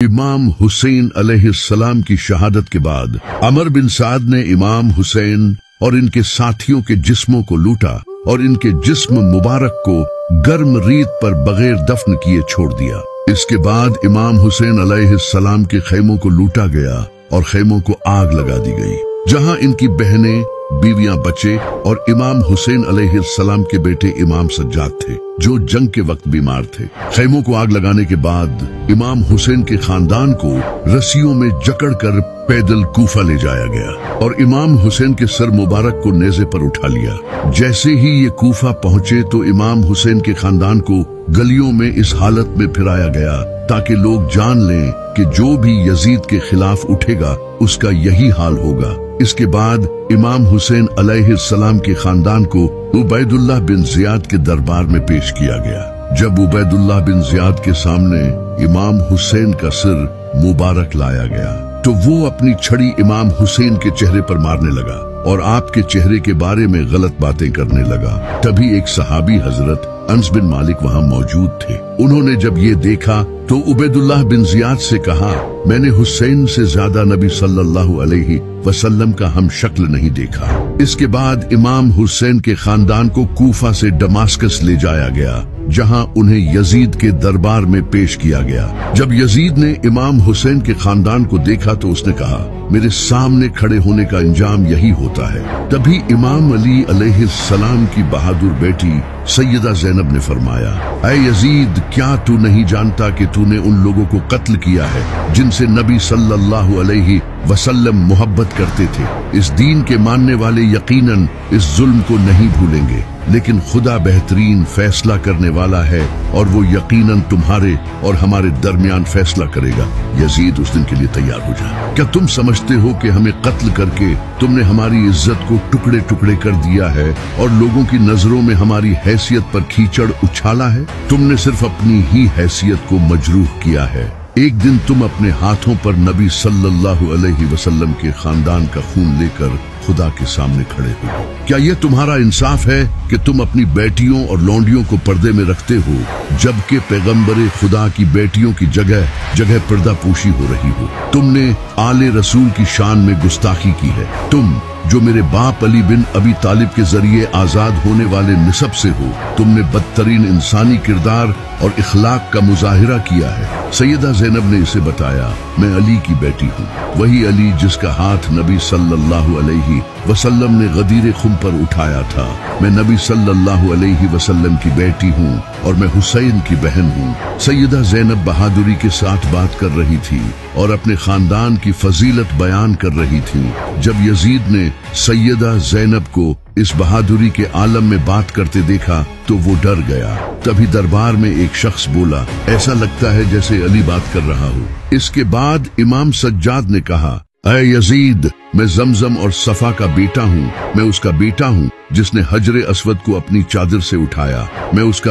इमाम हुसैन अलैहिस्सलाम की शहादत के बाद अमर बिन साद ने इमाम हुसैन और इनके साथियों के जिस्मों को लूटा और इनके जिस्म मुबारक को गर्म रीत पर बगैर दफन किए छोड़ दिया। इसके बाद इमाम हुसैन अलैहिस्सलाम के खैमों को लूटा गया और खैमों को आग लगा दी गई, जहां इनकी बहनें, बीवियां, बच्चे और इमाम हुसैन अलैहिस्सलाम के बेटे इमाम सज्जाद थे, जो जंग के वक्त बीमार थे। खैमों को आग लगाने के बाद इमाम हुसैन के खानदान को रस्सियों में जकड़कर पैदल कूफा ले जाया गया और इमाम हुसैन के सर मुबारक को नेज़े पर उठा लिया। जैसे ही ये कूफा पहुंचे तो इमाम हुसैन के खानदान को गलियों में इस हालत में फिराया गया ताकि लोग जान लें कि जो भी यजीद के खिलाफ उठेगा उसका यही हाल होगा। इसके बाद इमाम हुसैन अलैहिस्सलाम के खानदान को उबैदुल्लाह बिन जियाद के दरबार में पेश किया गया। जब उबैदुल्लाह बिन जियाद के सामने इमाम हुसैन का सिर मुबारक लाया गया तो वो अपनी छड़ी इमाम हुसैन के चेहरे पर मारने लगा और आपके चेहरे के बारे में गलत बातें करने लगा। तभी एक सहाबी हजरत अनस बिन मालिक वहां मौजूद थे। उन्होंने जब ये देखा तो उबैदुल्लाह बिन जियाद से कहा, मैंने हुसैन से ज्यादा नबी सल्लल्लाहु अलैहि वसल्लम का हम शक्ल नहीं देखा। इसके बाद इमाम हुसैन के खानदान को कूफा से दमास्कस ले जाया गया, जहां उन्हें यजीद के दरबार में पेश किया गया। जब यजीद ने इमाम हुसैन के खानदान को देखा तो उसने कहा, मेरे सामने खड़े होने का अंजाम यही होता है। तभी इमाम अली अलैहिस्सलाम की बहादुर बेटी सैयदा ज़ैनब ने फरमाया, ऐ यजीद, क्या तू नहीं जानता कि तूने उन लोगों को कत्ल किया है जिनसे नबी सल्लल्लाहु अलैहि वसल्लम मोहब्बत करते थे। इस दीन के मानने वाले यकीनन इस जुल्म को नहीं भूलेंगे, लेकिन खुदा बेहतरीन फैसला करने वाला है और वो यकीनन तुम्हारे और हमारे दरमियान फैसला करेगा। यजीद, उस दिन के लिए तैयार हो जा। क्या तुम समझते हो कि हमें कत्ल करके तुमने हमारी इज्जत को टुकड़े टुकड़े कर दिया है और लोगों की नजरों में हमारी हैसियत पर कीचड़ उछाला है? तुमने सिर्फ अपनी ही हैसियत को मजरूह किया है। एक दिन तुम अपने हाथों पर नबी सल्लल्लाहु अलैहि वसल्लम के खानदान का खून लेकर खुदा के सामने खड़े हो। क्या ये तुम्हारा इंसाफ है कि तुम अपनी बेटियों और लौंडियों को पर्दे में रखते हो, जबकि पैगंबरे खुदा की बेटियों की जगह जगह पर्दा पोशी हो रही हो? तुमने आले रसूल की शान में गुस्ताखी की है। तुम जो मेरे बाप अली बिन अबी तालिब के जरिए आजाद होने वाले निसब से हो, तुमने बदतरीन इंसानी किरदार और इखलाक का मुजाहिरा किया है। सैयदा ज़ैनब ने इसे बताया, मैं अली की बेटी हूँ, वही अली जिसका हाथ नबी सल्लल्लाहु अलैहि वसल्लम ने गदीर खुम पर उठाया था। मैं नबी सल्लल्लाहु अलैहि वसल्लम की बेटी हूँ और मैं हुसैन की बहन हूँ। सैयदा ज़ैनब बहादुरी के साथ बात कर रही थी और अपने खानदान की फजीलत बयान कर रही थी। जब यजीद ने सैयदा ज़ैनब को इस बहादुरी के आलम में बात करते देखा तो वो डर गया। तभी दरबार में एक शख्स बोला, ऐसा लगता है जैसे अली बात कर रहा हो। इसके बाद इमाम सज्जाद ने कहा, ऐ यजीद, मैं जमजम और सफा का बेटा हूँ। मैं उसका बेटा हूँ जिसने हजरे अस्वद को अपनी चादर से उठाया। मैं उसका